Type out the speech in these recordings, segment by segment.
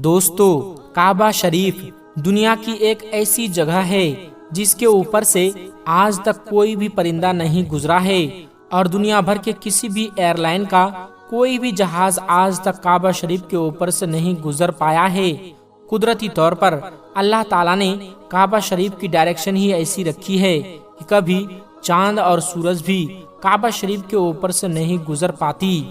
دوستو، کعبہ شریف دنیا کی ایک ایسی جگہ ہے جس کے اوپر سے آج تک کوئی بھی پرندہ نہیں گزرا ہے، اور دنیا بھر کے کسی بھی ایئر لائن کا کوئی بھی جہاز آج تک کعبہ شریف کے اوپر سے نہیں گزر پایا ہے۔ قدرتی طور پر اللہ تعالیٰ نے کعبہ شریف کی ڈائریکشن ہی ایسی رکھی ہے کہ کبھی چاند اور سورج بھی کعبہ شریف کے اوپر سے نہیں گزر پاتی۔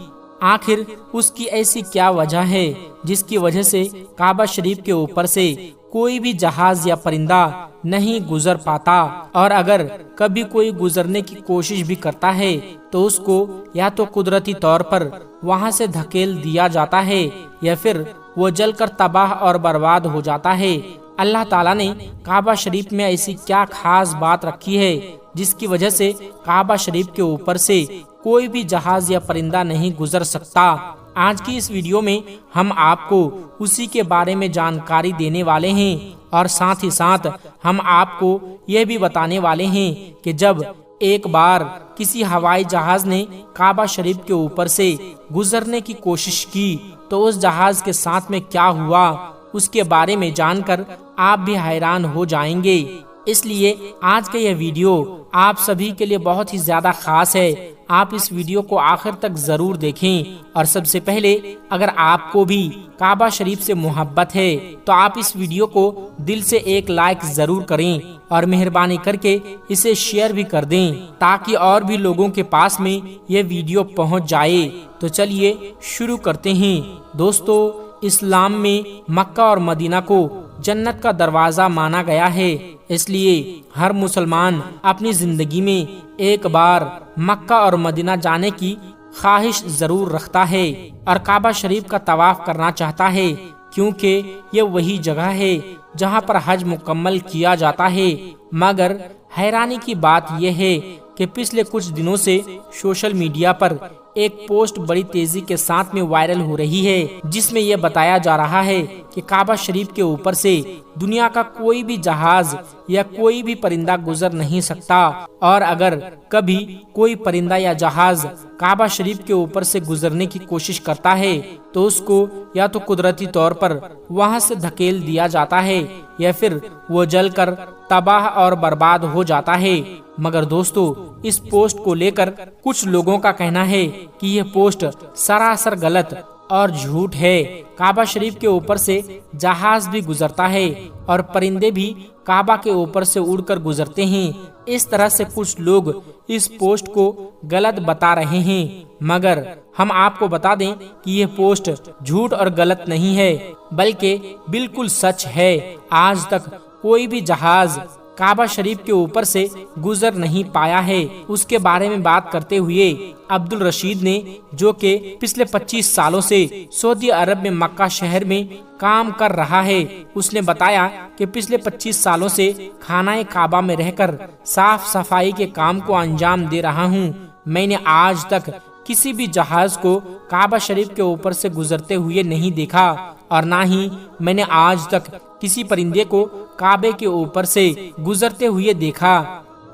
آخر اس کی ایسی کیا وجہ ہے جس کی وجہ سے کعبہ شریف کے اوپر سے کوئی بھی جہاز یا پرندہ نہیں گزر پاتا، اور اگر کبھی کوئی گزرنے کی کوشش بھی کرتا ہے تو اس کو یا تو قدرتی طور پر وہاں سے دھکیل دیا جاتا ہے یا پھر وہ جل کر تباہ اور برباد ہو جاتا ہے۔ اللہ تعالیٰ نے کعبہ شریف میں ایسی کیا خاص بات رکھی ہے جس کی وجہ سے کعبہ شریف کے اوپر سے کوئی بھی جہاز یا پرندہ نہیں گزر سکتا؟ آج کی اس ویڈیو میں ہم آپ کو اسی کے بارے میں جانکاری دینے والے ہیں، اور ساتھ ہی ساتھ ہم آپ کو یہ بھی بتانے والے ہیں کہ جب ایک بار کسی ہوائی جہاز نے کعبہ شریف کے اوپر سے گزرنے کی کوشش کی تو اس جہاز کے ساتھ میں کیا ہوا، اس کے بارے میں جان کر آپ بھی حیران ہو جائیں گے۔ اس لیے آج کا یہ ویڈیو آپ سبھی کے لیے بہت ہی زیادہ خاص ہے۔ آپ اس ویڈیو کو آخر تک ضرور دیکھیں، اور سب سے پہلے اگر آپ کو بھی کعبہ شریف سے محبت ہے تو آپ اس ویڈیو کو دل سے ایک لائک ضرور کریں، اور مہربانی کر کے اسے شیئر بھی کر دیں تاکہ اور بھی لوگوں کے پاس میں یہ ویڈیو پہنچ جائے۔ تو چلیے شروع کرتے ہیں۔ دوستو، اسلام میں مکہ اور مدینہ کو جنت کا دروازہ مانا گیا ہے، اس لیے ہر مسلمان اپنی زندگی میں ایک بار مکہ اور مدینہ جانے کی خواہش ضرور رکھتا ہے اور کعبہ شریف کا طواف کرنا چاہتا ہے، کیونکہ یہ وہی جگہ ہے جہاں پر حج مکمل کیا جاتا ہے۔ مگر حیرانی کی بات یہ ہے کہ پچھلے کچھ دنوں سے سوشل میڈیا پر ایک پوسٹ بڑی تیزی کے ساتھ میں وائرل ہو رہی ہے، جس میں یہ بتایا جا رہا ہے کہ کعبہ شریف کے اوپر سے دنیا کا کوئی بھی جہاز یا کوئی بھی پرندہ گزر نہیں سکتا، اور اگر کبھی کوئی پرندہ یا جہاز کعبہ شریف کے اوپر سے گزرنے کی کوشش کرتا ہے تو اس کو یا تو قدرتی طور پر وہاں سے دھکیل دیا جاتا ہے یا پھر وہ جل کر تباہ اور برباد ہو جاتا ہے۔ مگر دوستو، اس پوسٹ کو لے کر کچھ لوگوں کا کہنا ہے کہ یہ پوسٹ سراسر غلط اور جھوٹ ہے۔ کعبہ شریف کے اوپر سے جہاز بھی گزرتا ہے اور پرندے بھی کعبہ کے اوپر سے اڑ کر گزرتے ہیں۔ اس طرح سے کچھ لوگ اس پوسٹ کو غلط بتا رہے ہیں، مگر ہم آپ کو بتا دیں کہ یہ پوسٹ جھوٹ اور غلط نہیں ہے، بلکہ بالکل سچ ہے۔ آج تک کوئی بھی جہاز کعبہ شریف کے اوپر سے گزر نہیں پایا ہے۔ اس کے بارے میں بات کرتے ہوئے عبد الرشید نے، جو کہ پچھلے 25 سالوں سے سعودی عرب میں مکہ شہر میں کام کر رہا ہے، اس نے بتایا کہ پچھلے 25 سالوں سے خانہ کعبہ میں رہ کر صاف صفائی کے کام کو انجام دے رہا ہوں۔ میں نے آج تک کسی بھی جہاز کو کعبہ شریف کے اوپر سے گزرتے ہوئے نہیں دیکھا، اور نہ ہی میں نے آج تک کسی پرندے کو کعبے کے اوپر سے گزرتے ہوئے دیکھا۔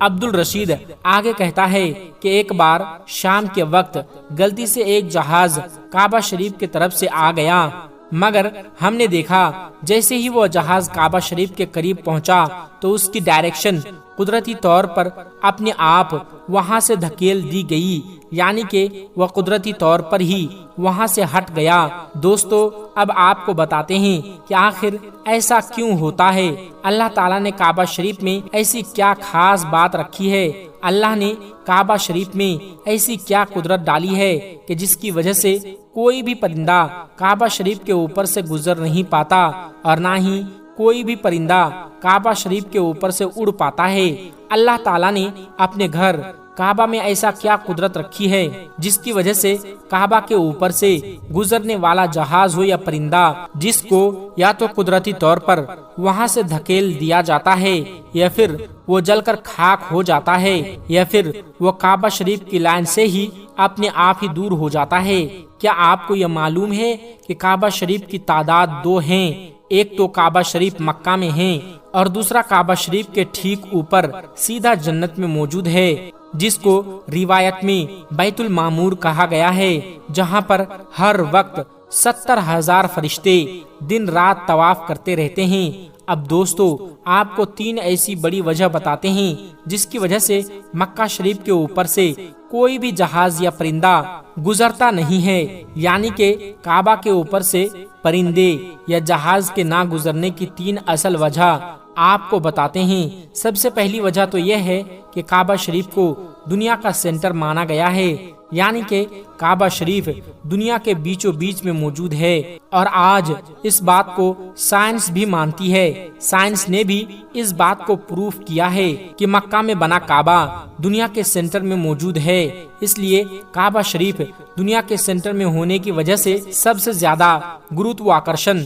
عبد الرشید آگے کہتا ہے کہ ایک بار شام کے وقت غلطی سے ایک جہاز کعبہ شریف کی طرف سے آ گیا، مگر ہم نے دیکھا جیسے ہی وہ جہاز کعبہ شریف کے قریب پہنچا تو اس کی ڈائریکشن قدرتی طور پر اپنے آپ وہاں سے دھکیل دی گئی، یعنی کہ وہ قدرتی طور پر ہی وہاں سے ہٹ گیا۔ دوستو، اب آپ کو بتاتے ہیں کہ آخر ایسا کیوں ہوتا ہے۔ اللہ تعالیٰ نے کعبہ شریف میں ایسی کیا خاص بات رکھی ہے؟ اللہ نے کعبہ شریف میں ایسی کیا قدرت ڈالی ہے کہ جس کی وجہ سے کوئی بھی پرندہ کعبہ شریف کے اوپر سے گزر نہیں پاتا، اور نہ ہی کوئی بھی پرندہ کعبہ شریف کے اوپر سے اڑ پاتا ہے؟ اللہ تعالیٰ نے اپنے گھر کعبہ میں ایسا کیا قدرت رکھی ہے جس کی وجہ سے کعبہ کے اوپر سے گزرنے والا جہاز ہو یا پرندہ، جس کو یا تو قدرتی طور پر وہاں سے دھکیل دیا جاتا ہے یا پھر وہ جل کر خاک ہو جاتا ہے یا پھر وہ کعبہ شریف کی لائن سے ہی اپنے آپ ہی دور ہو جاتا ہے؟ کیا آپ کو یہ معلوم ہے کہ کعبہ شریف کی تعداد 2 ہیں؟ ایک تو کعبہ شریف مکہ میں ہے اور دوسرا کعبہ شریف کے ٹھیک اوپر سیدھا جنت میں موجود ہے، جس کو روایت میں بیت المعمور کہا گیا ہے، جہاں پر ہر وقت 70,000 فرشتے دن رات طواف کرتے رہتے ہیں۔ اب دوستو، آپ کو 3 ایسی بڑی وجہ بتاتے ہیں جس کی وجہ سے مکہ شریف کے اوپر سے کوئی بھی جہاز یا پرندہ گزرتا نہیں ہے، یعنی کہ کعبہ کے اوپر سے پرندے یا جہاز کے نہ گزرنے کی 3 اصل وجہ آپ کو بتاتے ہیں۔ سب سے پہلی وجہ تو یہ ہے کہ کعبہ شریف کو دنیا کا سینٹر مانا گیا ہے، یعنی کہ کعبہ شریف دنیا کے بیچوں بیچ میں موجود ہے، اور آج اس بات کو سائنس بھی مانتی ہے۔ سائنس نے بھی اس بات کو پروف کیا ہے کہ مکہ میں بنا کعبہ دنیا کے سینٹر میں موجود ہے۔ اس لیے کعبہ شریف دنیا کے سینٹر میں ہونے کی وجہ سے سب سے زیادہ گروتواکرشن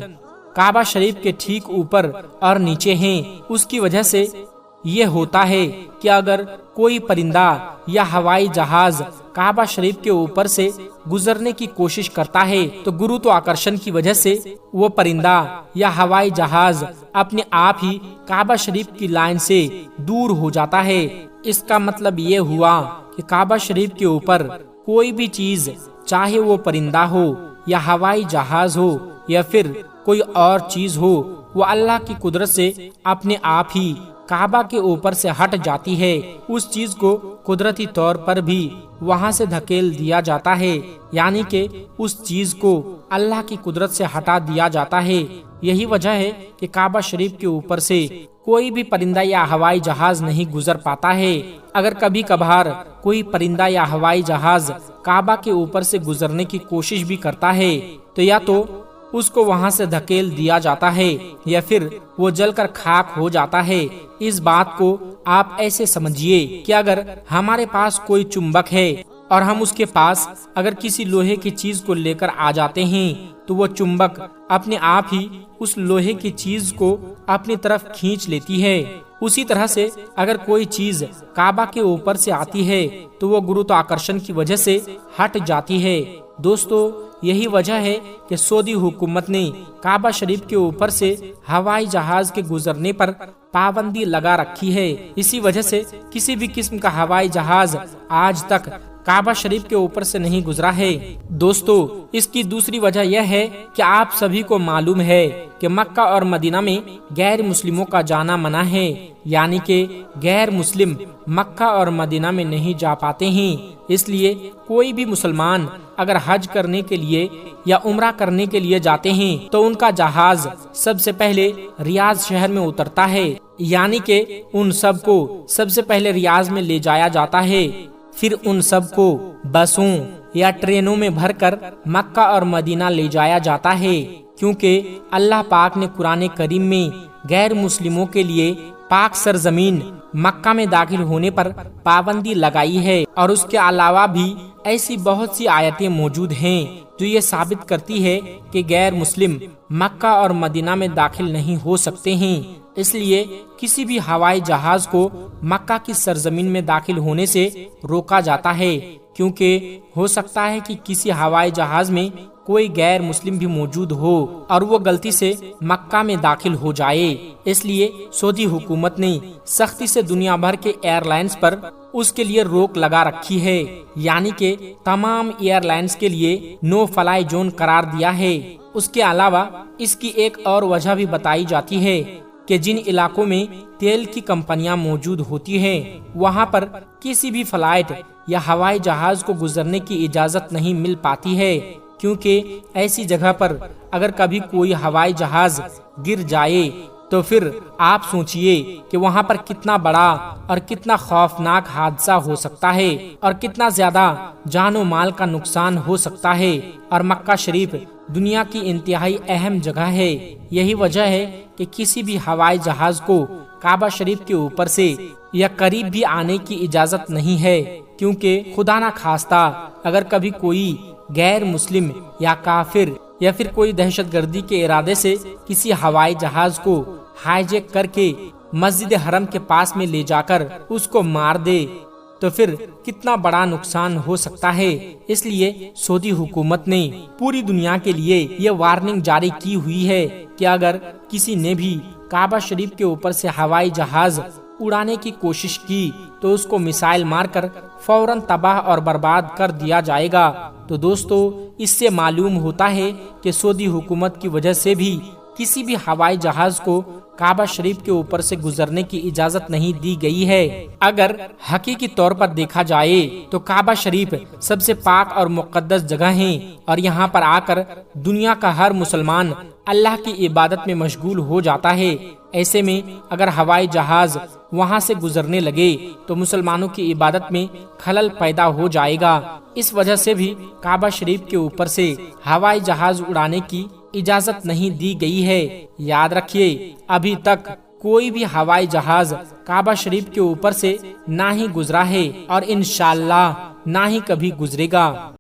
کعبہ شریف کے ٹھیک اوپر اور نیچے ہیں۔ اس کی وجہ سے یہ ہوتا ہے کہ اگر کوئی پرندہ یا ہوائی جہاز کعبہ شریف کے اوپر سے گزرنے کی کوشش کرتا ہے تو گروتواکرشن کی وجہ سے وہ پرندہ یا ہوائی جہاز اپنے آپ ہی کعبہ شریف کی لائن سے دور ہو جاتا ہے۔ اس کا مطلب یہ ہوا کہ کعبہ شریف کے اوپر کوئی بھی چیز، چاہے وہ پرندہ ہو یا ہوائی جہاز ہو یا پھر کوئی اور چیز ہو، وہ اللہ کی قدرت سے اپنے آپ ہی کعبہ کے اوپر سے ہٹ جاتی ہے۔ اس چیز کو قدرتی طور پر بھی وہاں سے دھکیل دیا جاتا ہے، یعنی کہ اس چیز کو اللہ کی قدرت سے ہٹا دیا جاتا ہے۔ یہی وجہ ہے کہ کعبہ شریف کے اوپر سے کوئی بھی پرندہ یا ہوائی جہاز نہیں گزر پاتا ہے۔ اگر کبھی کبھار کوئی پرندہ یا ہوائی جہاز کعبہ کے اوپر سے گزرنے کی کوشش بھی کرتا ہے تو یا تو اس کو وہاں سے دھکیل دیا جاتا ہے یا پھر وہ جل کر خاک ہو جاتا ہے۔ اس بات کو آپ ایسے سمجھیے کہ اگر ہمارے پاس کوئی چمبک ہے اور ہم اس کے پاس اگر کسی لوہے کی چیز کو لے کر آ جاتے ہیں تو وہ چمبک اپنے آپ ہی اس لوہے کی چیز کو اپنی طرف کھینچ لیتی ہے۔ اسی طرح سے اگر کوئی چیز کعبہ کے اوپر سے آتی ہے تو وہ گروتواکرشن کی وجہ سے ہٹ جاتی ہے۔ دوستو، یہی وجہ ہے کہ سعودی حکومت نے کعبہ شریف کے اوپر سے ہوائی جہاز کے گزرنے پر پابندی لگا رکھی ہے۔ اسی وجہ سے کسی بھی قسم کا ہوائی جہاز آج تک کعبہ شریف کے اوپر سے نہیں گزرا ہے۔ دوستو، اس کی دوسری وجہ یہ ہے کہ آپ سبھی کو معلوم ہے کہ مکہ اور مدینہ میں غیر مسلموں کا جانا منع ہے، یعنی کہ غیر مسلم مکہ اور مدینہ میں نہیں جا پاتے ہیں۔ اس لیے کوئی بھی مسلمان اگر حج کرنے کے لیے یا عمرہ کرنے کے لیے جاتے ہیں تو ان کا جہاز سب سے پہلے ریاض شہر میں اترتا ہے، یعنی کہ ان سب کو سب سے پہلے ریاض میں لے جایا جاتا ہے، پھر ان سب کو بسوں یا ٹرینوں میں بھر کر مکہ اور مدینہ لے جایا جاتا ہے، کیونکہ اللہ پاک نے قرآن کریم میں غیر مسلموں کے لیے پاک سرزمین مکہ میں داخل ہونے پر پابندی لگائی ہے، اور اس کے علاوہ بھی ایسی بہت سی آیتیں موجود ہیں جو یہ ثابت کرتی ہے کہ غیر مسلم مکہ اور مدینہ میں داخل نہیں ہو سکتے ہیں۔ اس لیے کسی بھی ہوائی جہاز کو مکہ کی سرزمین میں داخل ہونے سے روکا جاتا ہے، کیونکہ ہو سکتا ہے کہ کسی ہوائی جہاز میں کوئی غیر مسلم بھی موجود ہو اور وہ غلطی سے مکہ میں داخل ہو جائے۔ اس لیے سعودی حکومت نے سختی سے دنیا بھر کے ایئر لائنز پر اس کے لیے روک لگا رکھی ہے، یعنی کہ تمام ایئر لائنز کے لیے نو فلائی زون قرار دیا ہے۔ اس کے علاوہ اس کی ایک اور وجہ بھی بتائی جاتی ہے کہ جن علاقوں میں تیل کی کمپنیاں موجود ہوتی ہیں وہاں پر کسی بھی فلائٹ یا ہوائی جہاز کو گزرنے کی اجازت نہیں مل پاتی ہے، کیونکہ ایسی جگہ پر اگر کبھی کوئی ہوائی جہاز گر جائے تو پھر آپ سوچئے کہ وہاں پر کتنا بڑا اور کتنا خوفناک حادثہ ہو سکتا ہے اور کتنا زیادہ جان و مال کا نقصان ہو سکتا ہے۔ اور مکہ شریف دنیا کی انتہائی اہم جگہ ہے۔ یہی وجہ ہے کہ کسی بھی ہوائی جہاز کو کعبہ شریف کے اوپر سے یا قریب بھی آنے کی اجازت نہیں ہے، کیونکہ خدا نہ خواستہ اگر کبھی کوئی غیر مسلم یا کافر یا پھر کوئی دہشت گردی کے ارادے سے کسی ہوائی جہاز کو ہائی جیک کر کے مسجد حرم کے پاس میں لے جا کر اس کو مار دے تو پھر کتنا بڑا نقصان ہو سکتا ہے۔ اس لیے سعودی حکومت نے پوری دنیا کے لیے یہ وارننگ جاری کی ہوئی ہے کہ اگر کسی نے بھی کعبہ شریف کے اوپر سے ہوائی جہاز اڑانے کی کوشش کی تو اس کو میسائل مار کر فوراً تباہ اور برباد کر دیا جائے گا۔ تو دوستو، اس سے معلوم ہوتا ہے کہ سعودی حکومت کی وجہ سے بھی کسی بھی ہوائی جہاز کو کعبہ شریف کے اوپر سے گزرنے کی اجازت نہیں دی گئی ہے۔ اگر حقیقی طور پر دیکھا جائے تو کعبہ شریف سب سے پاک اور مقدس جگہ ہے، اور یہاں پر آ کر دنیا کا ہر مسلمان اللہ کی عبادت میں مشغول ہو جاتا ہے۔ ایسے میں اگر ہوائی جہاز وہاں سے گزرنے لگے تو مسلمانوں کی عبادت میں خلل پیدا ہو جائے گا۔ اس وجہ سے بھی کعبہ شریف کے اوپر سے ہوائی جہاز اڑانے کی اجازت نہیں دی گئی ہے۔ یاد رکھیے، ابھی تک کوئی بھی ہوائی جہاز کعبہ شریف کے اوپر سے نہ ہی گزرا ہے اور انشاءاللہ نہ ہی کبھی گزرے گا۔